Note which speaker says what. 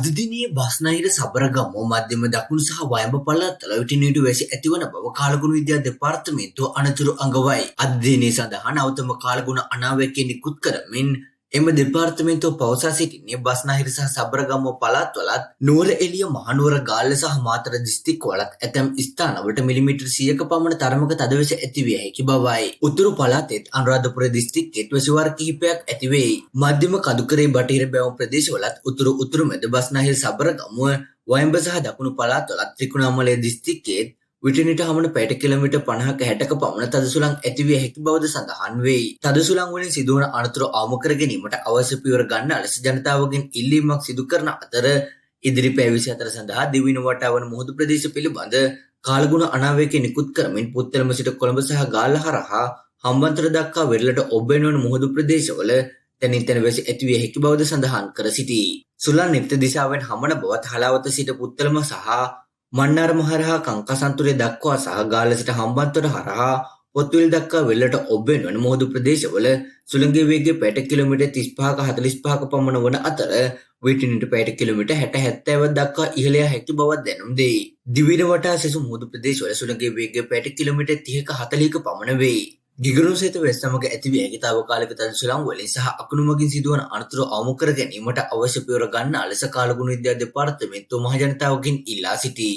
Speaker 1: අද දිනේ බස්නාහිර සබරගම මධ්‍යම දකුණු සහ වයඹ පළාත්වල විටින් විට වැසි ඇතිවන බව කාලගුණ විද්‍යා දෙපාර්තමේන්තුව අනතුරු අඟවයි. අද දිනේ සඳහා නවතම කාලගුණ අනාවැකිය නිකුත් කරමින් එම දෙපාර්තමේන්තුව පවසා සිටින්නේ බස්නාහිර සහ සබරගම පළාත්වලත් නුවර එළිය මහනුවර ගාල්ල සහ මාතර දිස්ත්‍රික්කවලත් ඇතැම් ස්ථානවලට මිලිමීටර් 100ක පමණ තරමක තදවැසි ඇතිවිය හැකි බවයි. උතුරු පළාතෙත් අනුරාධපුර දිස්ත්‍රික්කෙත් වැසිවාර කිහිපයක් ඇතිවෙයි. මධ්‍යම කඳුකරේ බටහිර බැවුම් ප්‍රදේශවලත් උතුරු මැද බස්නාහිර සබරගම වයඹ සහ දකුණු පළාත්වලත් ත්‍රිකුණාමලය දිස්ත්‍රික්කයේත් විටින් හමන පැයට කිලෝමීටර් 50ක 60ක පමණ තද සුළං ඇතිවිය හැකි බවද සඳහන් වෙයි. තද සුළං වලින් සිදුවන අනතුරු අවම කර ගැනීමට අවශ්‍ය පියවර ගන්නා ලෙස ජනතාවගෙන් ඉල්ලීමක් සිදු කරන අතර ඉදිරි පැය 24 සඳහා දිවින වටා වන මුහුදු ප්‍රදේශ පිළිබඳ කාලගුණ අනාවැකිය නිකුත් කරමින් පුත්තලම සිට කොළඹ සහ ගාල්ල හරහා හම්බන්තොට දක්වා වෙරළට ඔබ්බෙන වන මුහුදු ප්‍රදේශවල තැනින් තැන වැසි ඇතිවිය හැකි බවද සඳහන් කර සිටී. සුළං නිත්‍ය දිශාවෙන් හමන බවත් හලාවත සිට පුත්තලම සහ මන්නාරම හරහා කංකසන්තුරේ දක්වා සහ ගාල්ල සිට හම්බන්තොට හරහා පොත්විල් දක්වා වෙරළට ඔබ්බෙන වන මුහුදු ප්‍රදේශවල සුළඟේ වේගය පැයට කිලෝමීටර් 35ක 45ක පමණ වන අතර විටින්ට පැයට කිලෝමීටර් 60-70ක් දක්වා ඉහළ යා හැකි බවක් දැනුම් දෙයි. දිවින වටා සෙසු මුහුදු ප්‍රදේශවල සුළඟේ වේගය පැයට කිලෝමීටර් 30ක 40ක පමණ වෙයි. ගිගුරුම් සහිත වැස්ස සමග ඇතිවිය හැකි තාවකාලික තද සුළං වලින් සහ අකුණු මගින් සිදුවන අනතුරු අවම කර ගැනීමට අවශ්‍ය පියවර ගන්නා ලෙස කාලගුණ විද්‍යා දෙපාර්තමේන්තුව මහජනතාවගෙන් ඉල්ලා සිටී.